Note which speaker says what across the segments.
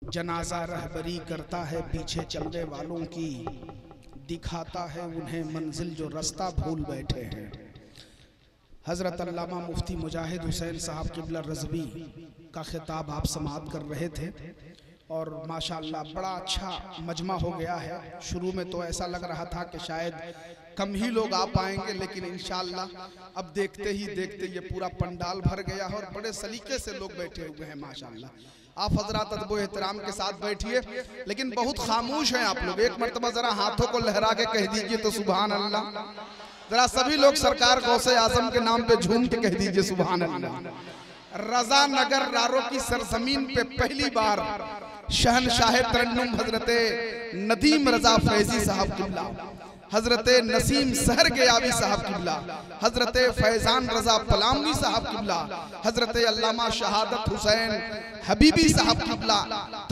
Speaker 1: जनाजा रहबरी करता है पीछे चलने वालों की, दिखाता है उन्हें मंजिल जो रास्ता भूल बैठे हैं। हज़रत अल्लामा मुफ्ती मुजाहिद हुसैन साहब क़िबला रज़वी का खिताब आप समाअत कर रहे थे और माशाअल्लाह बड़ा अच्छा मजमा हो गया है। शुरू में तो ऐसा लग रहा था कि शायद कम ही लोग आ पाएंगे, लेकिन इंशाअल्लाह अब देखते ही देखते ये पूरा पंडाल भर गया है और बड़े सलीके से लोग बैठे हुए हैं माशाअल्लाह। आप हजरात अदब एहतराम के साथ बैठिए, लेकिन बहुत खामोश हैं आप लोग। एक मरतबा जरा हाथों को लहरा के कह दीजिए तो सुभान अल्लाह। जरा सभी लोग सरकार गौसे आजम के नाम पे झूम के कह दीजिए सुभान अल्लाह। रजा नगर रारो की सरजमीन पे पहली बार शहनशाह तरन्नुम हजरते नदीम रजा फैजी साहब क़िबला, हजरते नसीम सहर गयावी साहब क़िबला, हजरते फैजान रजा पलामवी साहब क़िबला, हजरते अल्लामा शहादत हुसैन हबीबी साहब क़िबला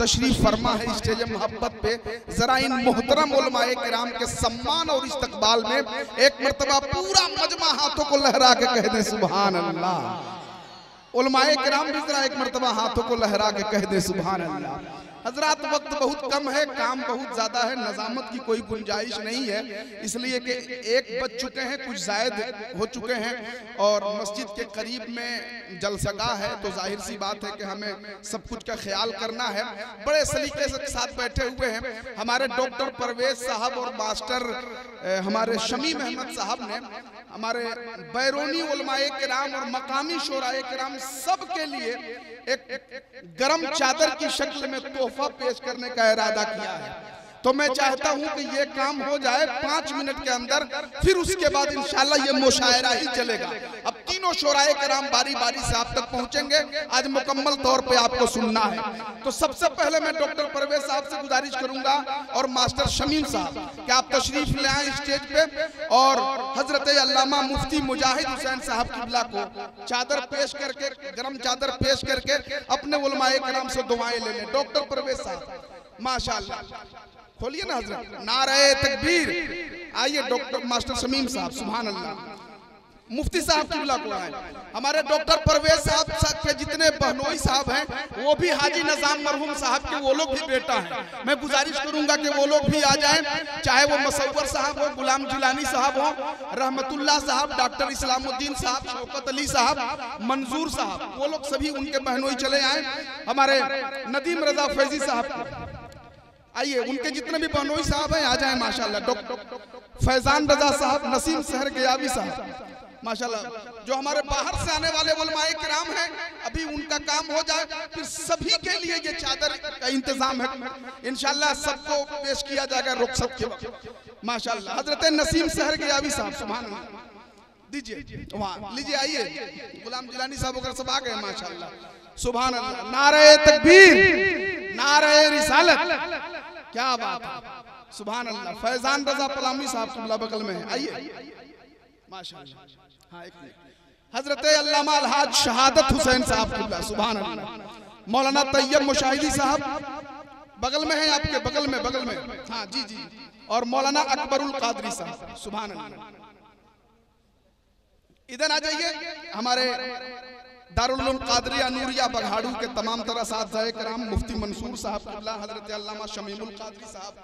Speaker 1: तशरीफ फरमा है स्टेज मोहब्बत पे। जरा इन मोहतरम उलमाए किराम के सम्मान और इस्तकबाल में एक मरतबा पूरा मजमा हाथों को लहरा के कह दे सुभान अल्लाह। उलमाए किराम भी जरा एक मरतबा हाथों को लहरा के कह दे सुभान अल्लाह। हजरात वक्त बहुत कम है, काम बहुत ज्यादा है, नजामत की कोई गुंजाइश नहीं है, इसलिए कि 1 बज चुके हैं, कुछ जायद हो चुके हैं और मस्जिद के करीब में जलसगाह है, तो जाहिर सी बात है कि हमें सब कुछ का ख्याल करना है। बड़े सलीके से साथ बैठे हुए हैं हमारे डॉक्टर परवेज साहब और मास्टर हमारे शमीम अहमद साहब ने हमारे बैरूनी उलमाए किराम और मकामी शोराए किराम सब के लिए एक गरम चादर की शक्ल में तोहफा पेश करने का इरादा किया है। तो मैं चाहता हूं कि ये काम हो जाए 5 मिनट के अंदर, फिर उसके बाद इंशाल्लाह ये मुशायरा ही चलेगा। अब तीनों शोराए किराम बारी बारी से आप तक पहुंचेंगे, आज मुकम्मल तौर पे आपको सुनना है। तो सबसे पहले मैं डॉक्टर परवेज साहब से गुजारिश करूंगा और मास्टर शमीम साहब कि आप तशरीफ ले आए स्टेज पे और हजरत अल्लामा मुफ्ती मुजाहिद हुसैन साहब क़िबला को चादर पेश करके, गरम चादर पेश करके अपने उलमाए किराम से दुआएं ले लें। डॉक्टर परवेज साहब माशाअल्लाह खोलिए ना हजरत, नारे तकबीर। आइए डॉक्टर मास्टर शमीम साहब सुभान अल्लाह। मुफ्ती साहब क़िबला को आए। हमारे डॉक्टर परवेज साहब के जितने बहनोई साहब हैं वो भी हाजी निजाम मरहूम साहब के वो लोग भी बेटा हैं। मैं गुजारिश करूंगा कि वो लोग भी आ जाएं, चाहे वो मसव्वर साहब हो, गुलाम जिलानी साहब हो, रहमतुल्लाह साहब, डॉक्टर इस्लामुद्दीन साहब, शौकत अली साहब, मंजूर साहब, वो लोग सभी उनके बहनोई चले आए। हमारे नदीम रजा फैजी साहब आइए, उनके जितने भी बहनोई साहब हैं आ जाएं माशाल्लाह। डॉक्टर फैजान रजा साहब, नसीम सहर गयावी साहब माशाल्लाह, जो हमारे बाहर से आने वाले उलमाए किराम हैं, अभी उनका काम हो जाए फिर सभी के लिए ये चादर का इंतजाम है इंशाल्लाह, सबको पेश किया जाएगा रुखसत के वक्त माशाल्लाह। हजरत नसीम सहर गयावी साहब सुभान अल्लाह दीजिए, वहाँ लीजिए, आइए। गुलाम जिलानी साहब वगैरह सब आ गए माशाल्लाह सुभान अल्लाह। नारे तकबीर, नारे रिसालत, क्या बात है सुभान अल्लाह। फैजान रजा पलामी साहब क़िबला बगल में है, आइए माशाअल्लाह। हाँ, एक मिनट। हजरत अल्लामा अलहाज शहादत हुसैन साहब क़िबला सुभान अल्लाह। मौलाना तैयब मुशाहिदी साहब बगल में है, आपके बगल में हाँ जी जी। और मौलाना अकबरुल कादरी साहब सुभान अल्लाह। इधर आ जाइए। हमारे दारुल उलूम कादरिया नूरिया बघाड़ू के तमाम तरह साथ कराम मुफ्ती मंसूर साहब क़िबला, हजरत अल्लामा शमीमुल कादरी साहब,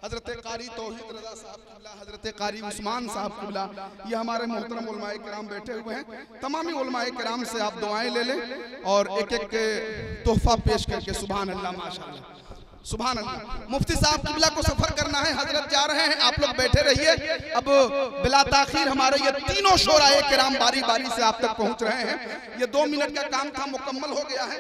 Speaker 1: हजरत कारी तौहीद रजा साहब क़िबला, हजरत कारी उस्मान साहब क़िबला, ये हमारे मोहतरम उलमाए किराम बैठे हुए हैं। तमामी उलमाए किराम से आप दुआएं ले लें और एक एक तोहफा पेश करके सुभान अल्लाह माशाअल्लाह सुभान अल्लाह। मुफ्ती साहब क़िबला को सफर करना है, हजरत जा रहे हैं, आप लोग बैठे रहिए। अब बिला ताखीर हमारे ये तीनों शोराए किराम बारी बारी से आप तक पहुंच रहे हैं। ये 2 मिनट का काम था, मुकम्मल हो गया है।